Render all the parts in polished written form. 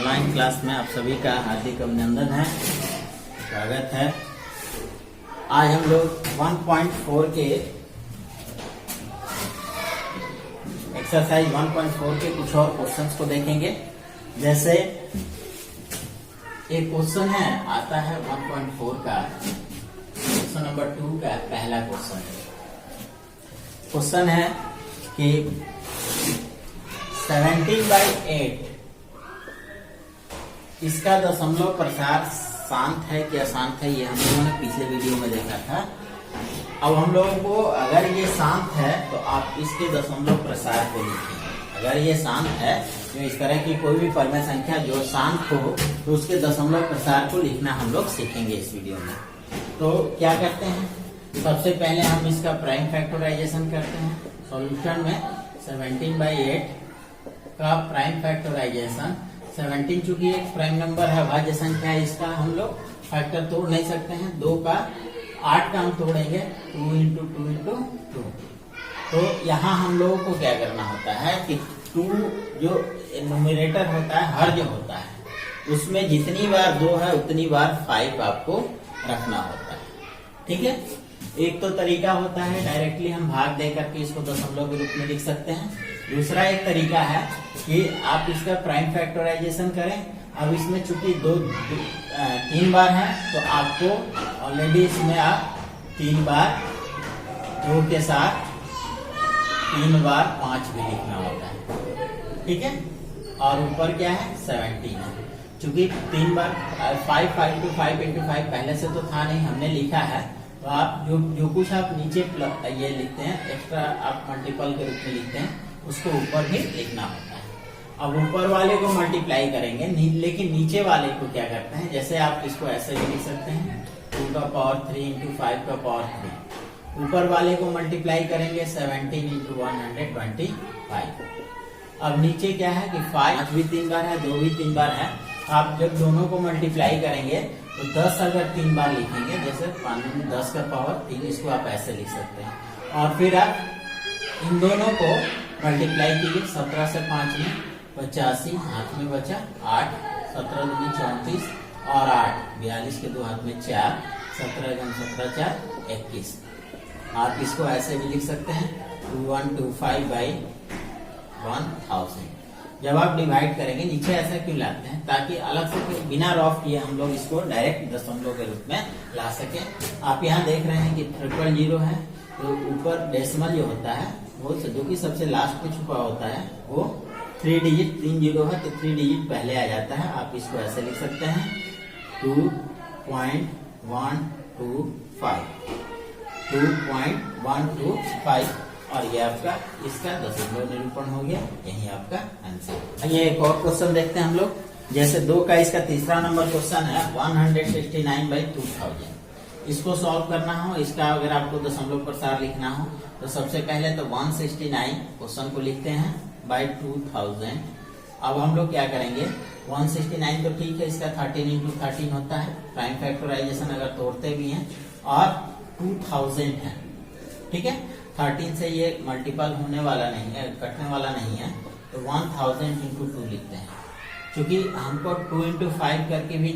Online class में आप सभी का हार्दिक अभिनंदन है, स्वागत है। आज हम लोग 1.4 के एक्सरसाइज 1.4 के कुछ और क्वेश्चंस को देखेंगे। जैसे एक क्वेश्चन है आता है 1.4 का क्वेश्चन नंबर 2 का पहला क्वेश्चन है कि 17/8 इसका दशमलव प्रसार शांत है कि अशांत है, ये हम लोगों ने पिछले वीडियो में देखा था। अब हम लोगों को अगर ये शांत है तो आप इसके दशमलव प्रसार को लिखें। अगर ये शांत है तो इस तरह की कोई भी परमेय संख्या जो शांत हो तो उसके दशमलव प्रसार को लिखना हम लोग सीखेंगे इस वीडियो में। तो क्या करते हैं, सबसे पहले हम इसका प्राइम फैक्टराइजेशन करते हैं। सॉल्यूशन में 17/8 का प्राइम फैक्टराइजेशन, 17 चूंकि एक प्राइम नंबर है, भाज्य संख्या है, इसका हम लोग फैक्टर तोड़ नहीं सकते हैं। 2 का 8 का हम तोड़ेंगे 2 × 2 × 2। तो यहाँ हम लोगों को क्या करना होता है कि 2 जो न्यूमरेटर होता है, हर जो होता है, उसमें जितनी बार 2 है उतनी बार 5 आपको रखना होता है। ठीक है, एक तो तरीका होता है डायरेक्टली हम भाग दे करके इसको दशमलव के रूप में लिख सकते हैं। दूसरा एक तरीका है कि आप इसका प्राइम फैक्टराइजेशन करें। अब इसमें चूंकि 3 बार है तो आपको ऑलरेडी इसमें आप 3 बार 2 के साथ 3 बार 5 भी लिखना होता है। ठीक है, और ऊपर क्या है 17 है। चूंकि 3 बार 5 × 5 पहले से तो था नहीं, हमने लिखा है। तो आप जो कुछ आप नीचे ये लिखते हैं एक्स्ट्रा, आप मल्टीपल के रूप में लिखते हैं, उसको ऊपर भी लिखना होता है। अब ऊपर वाले को मल्टीप्लाई करेंगे, लेकिन नीचे वाले को क्या करते हैं, जैसे आप इसको ऐसे भी लिख सकते हैं 2 का पावर 3 × 5 का पावर 3। ऊपर वाले को मल्टीप्लाई करेंगे 17 × 125। अब नीचे क्या है कि 5 भी 3 बार है, 2 भी 3 बार है। आप जब दोनों को मल्टीप्लाई करेंगे तो 10 अगर 3 बार लिखेंगे, जैसे 10 का पावर 3, इसको आप ऐसे लिख सकते हैं। और फिर आप इन दोनों को मल्टीप्लाई कीजिए। 17 से 5 में 85, हाथ में बचा 8, 17 दूनी 34 और 8, 42 के 2 हाथ में 4, 17 × 17 = 4, 21। आप इसको ऐसे भी लिख सकते हैं 2125/1000। जब आप डिवाइड करेंगे, नीचे ऐसा क्यों लाते हैं, ताकि अलग से बिना रफ किए हम लोग इसको डायरेक्ट दशमलव के रूप में ला सके। आप यहाँ देख रहे हैं कि 000 है, तो ऊपर डेसिमल जो होता है वो जो कि सबसे लास्ट में छुपा होता है वो 3 डिजिट 3 0 है, तो 3 डिजिट पहले आ जाता है। आप इसको ऐसे लिख सकते हैं 2.125 और ये आपका इसका दशमलव निरूपण हो गया। यही आपका आंसर। ये एक और क्वेश्चन देखते हैं हम लोग। जैसे 2 का इसका तीसरा नंबर क्वेश्चन है 169/2000। इसको सॉल्व करना हो, इसका अगर आपको दशमलव प्रसार लिखना हो तो सबसे पहले तो 169 क्वेश्चन को लिखते हैं /2000। अब हम लोग क्या करेंगे, 169 तो ठीक है, इसका 13 × 13 होता है। प्राइम फैक्टराइजेशन अगर तोड़ते भी हैं, और 2000 है। ठीक है, 13 से ये मल्टीपल होने वाला नहीं है, कटने वाला नहीं है, तो 1000 × 2 लिखते हैं। क्योंकि हमको 2 × 5 करके भी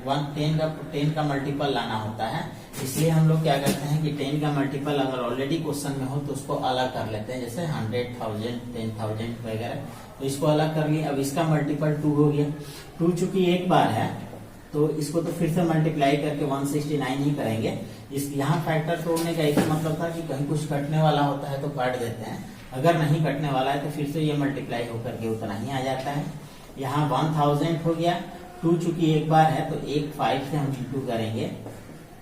10 का मल्टीपल लाना होता है, इसलिए हम लोग क्या करते हैं कि 10 का मल्टीपल अगर ऑलरेडी क्वेश्चन में हो तो उसको अलग कर लेते हैं, जैसे 100,000, 10,000 वगैरह, तो इसको अलग कर लिया। अब इसका मल्टीपल 2 हो गया। 2 चूंकि एक बार है तो इसको तो फिर से मल्टीप्लाई करके 169 ही करेंगे। यहाँ फैक्टर तोड़ने का एक मतलब था कि कहीं कुछ कटने वाला होता है तो काट देते हैं, अगर नहीं कटने वाला है तो फिर से ये मल्टीप्लाई होकर के उतना ही आ जाता है। यहाँ 1000 हो गया। 2 चूंकि एक बार है तो 5 से हम इंटू करेंगे,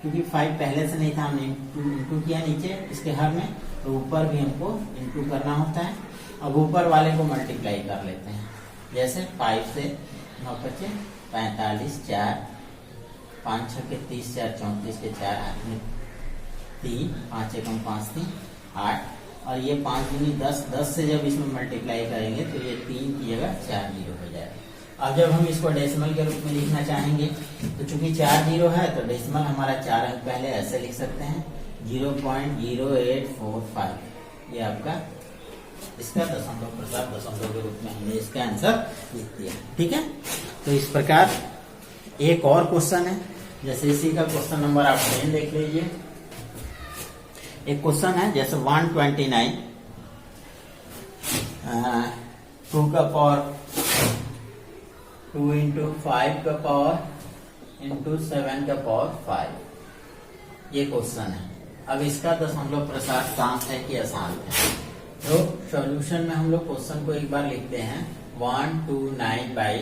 क्योंकि 5 पहले से नहीं था, हमने इंटू किया नीचे इसके हर में, तो ऊपर भी हमको इंटू करना होता है। अब ऊपर वाले को मल्टीप्लाई कर लेते हैं, जैसे 5 से 9 × 5 = 45, 4, 5 × 6 = 30, 4 × 34 के 4 हाथ में 3, 5 × 1 = 5, 3, 8, और ये 5 दूनी 10, 10 से जब इसमें मल्टीप्लाई करेंगे तो ये 3 की जगह 4 0 हो जाएगा। अब जब हम इसको डेसिमल के रूप में लिखना चाहेंगे तो चूंकि 4 0 है तो डेसिमल हमारा 4 अंक पहले ऐसे लिख सकते हैं 0.0845। ये आपका इसका दशमलव प्रसार दशमलव के रूप में हमने इसका आंसर लिख दिया। ठीक है, तो इस प्रकार एक और क्वेश्चन है, जैसे इसी का क्वेश्चन नंबर आप 10 देख लीजिए। एक क्वेश्चन है जैसे 129 2 का पावर 2 इंटू 5 का पावर इंटू 7 का पावर 5, ये क्वेश्चन है। अब इसका दशमलव प्रसार शांत है कि अशांत है? तो सॉल्यूशन में हम लोग क्वेश्चन को एक बार लिखते हैं 129 बाई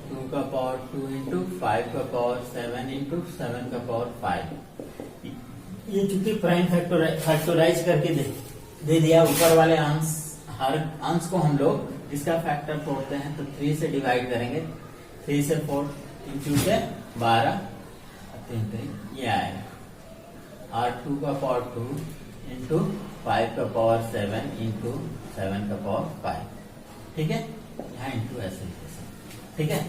2 का पावर 2 इंटू 5 का पावर 7 इंटू 7 का पावर 5। ये चूंकि प्राइम फैक्टराइज करके दे दिया, ऊपर वाले अंश, हर अंश को हम लोग इसका फैक्टर तोड़ते हैं तो 3 से डिवाइड करेंगे, 3 से 4, 3 2 से 12, 3 3 ये आएगा। और 2 का पावर 2 इंटू 5 का पावर 7 इंटू 7 का पावर 5। ठीक है, यहाँ इंटू ऐसे। ठीक है,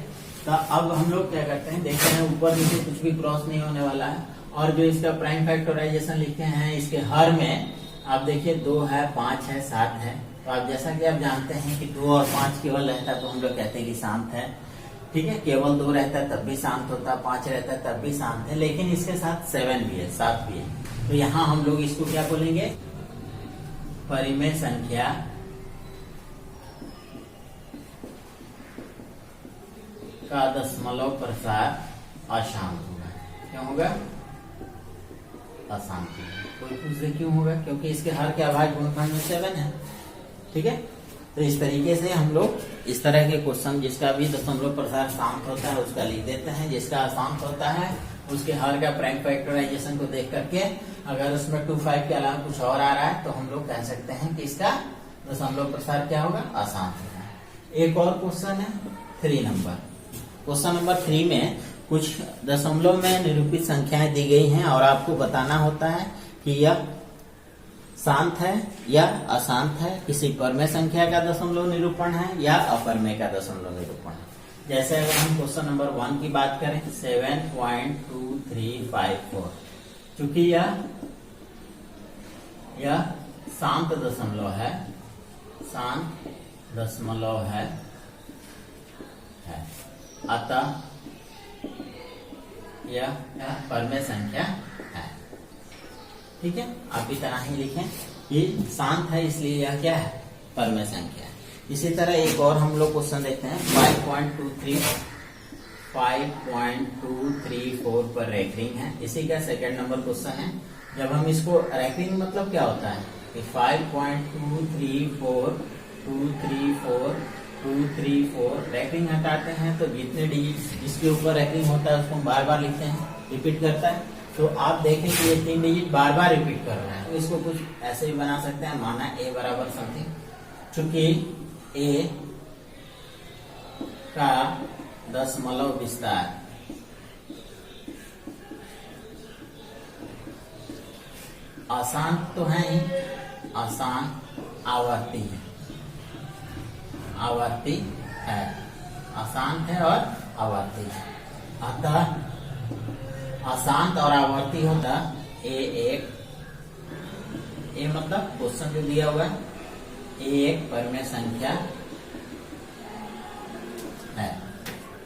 तो अब हम लोग क्या करते हैं, देखते हैं ऊपर नीचे कुछ भी क्रॉस नहीं होने वाला है। और जो इसका प्राइम फैक्टराइजेशन लिखे हैं, इसके हर में आप देखिए 2 है, 5 है, 7 है। तो आप जैसा कि आप जानते हैं कि 2 और 5 केवल रहता है तो हम लोग कहते हैं कि शांत है। ठीक है, केवल 2 रहता है तब भी शांत होता है, 5 रहता है तब भी शांत है, लेकिन इसके साथ 7 भी है, 7 भी है। तो यहाँ हम लोग इसको क्या बोलेंगे, परिमेय संख्या का दशमलव प्रसार अशांत होगा। क्या होगा? अशांत होगा। कोई पूछ दे क्यों होगा? क्योंकि इसके हर के अभाज्य गुणनखंड में 7 है। ठीक है, तो इस तरीके से हम लोग इस तरह के क्वेश्चन जिसका भी दशमलव प्रसार शांत होता है उसका लिख देते हैं, जिसका अशांत होता है उसके हर का प्राइम फैक्टराइजेशन को देख करके अगर उसमें 2 5 के अलावा कुछ और आ रहा है तो हम लोग कह सकते हैं कि इसका दशमलव प्रसार क्या होगा? अशांत होगा। एक और क्वेश्चन है 3 नंबर। क्वेश्चन नंबर 3 में कुछ दशमलव में निरूपित संख्याएं दी गई हैं और आपको बताना होता है कि यह शांत है या अशांत है, किसी परमेय संख्या का दशमलव निरूपण है या अपरमेय का दशमलव निरूपण है। जैसे अगर हम क्वेश्चन नंबर 1 की बात करें 7.2354, चूंकि यह शांत दशमलव है, शांत दशमलव है, अतः यह परमेय संख्या है। ठीक है, आप इस तरह ही लिखें, ये शांत है इसलिए यह क्या है? परमेय संख्या है। इसी तरह एक और हम लोग क्वेश्चन देखते हैं 5.24 पर रैंकिंग है। इसी का सेकंड नंबर क्वेश्चन है। जब हम इसको रैंकिंग मतलब क्या होता है कि 5.234 रैंकिंग हटाते हैं तो जितने डिजिट जिसके ऊपर रैंकिंग होता है उसको हम बार बार लिखते हैं, रिपीट करता है। तो आप देखें कि ये 3 डिजिट बार बार रिपीट कर रहे हैं, तो इसको कुछ ऐसे भी बना सकते हैं। माना a बराबर समथिंग, चूंकि a का दशमलव विस्तार अशांत तो है ही, अशांत आवर्ती है, आवर्ती है, अशांत है और आवर्ती है। अतः अशांत और आवर्ती होता a1, ए मतलब क्वेश्चन जो दिया हुआ है एक परमेय संख्या है।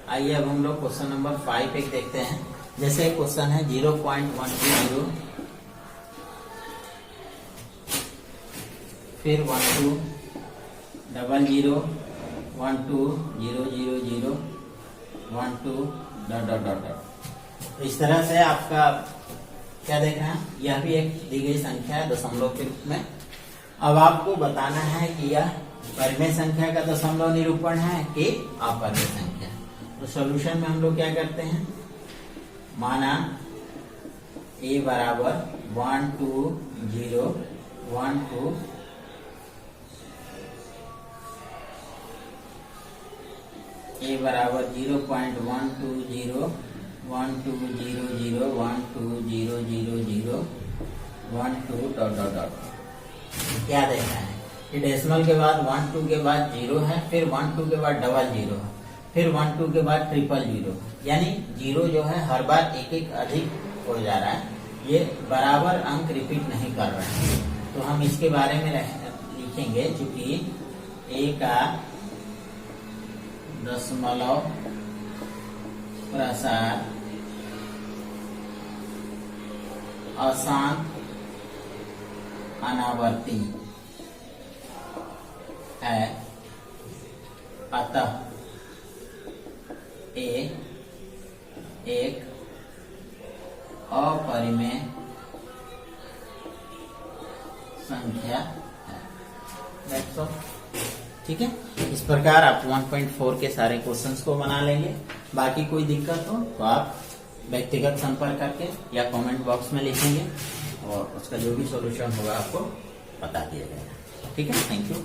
आइए अब हम लोग क्वेश्चन नंबर 5 एक देखते हैं। जैसे क्वेश्चन है 0.120, फिर 12 00 12 000 12 ... इस तरह से आपका क्या देख रहे हैं, यह भी एक दी गई संख्या है दशमलव के रूप में। अब आपको बताना है कि यह परमेय संख्या का दशमलव निरूपण है कि अपरमेय संख्या। तो सॉल्यूशन में हम लोग क्या करते हैं, माना a बराबर 1 2 0 1 2 a बराबर 0.120 1 2 0 0 1 2 0 0 0 1 2 ... क्या देखना है कि डेसिमल के बाद 1 2 के बाद 0 है, फिर 1 2 के बाद डबल 0 है, फिर 1 2 के बाद 000, यानी 0 जो है हर बार एक एक अधिक हो जा रहा है, ये बराबर अंक रिपीट नहीं कर रहे हैं। तो हम इसके बारे में लिखेंगे, चूंकि a का दशमलव प्रसार अशांत अनावर्ती है, अतः a एक अपरिमेय संख्या है। That's all। ठीक है, इस प्रकार आप 1.4 के सारे क्वेश्चंस को बना लेंगे। बाकी कोई दिक्कत हो तो आप व्यक्तिगत संपर्क करके या कमेंट बॉक्स में लिखेंगे और उसका जो भी सॉल्यूशन होगा आपको बता दिया जाएगा। ठीक है, थैंक यू।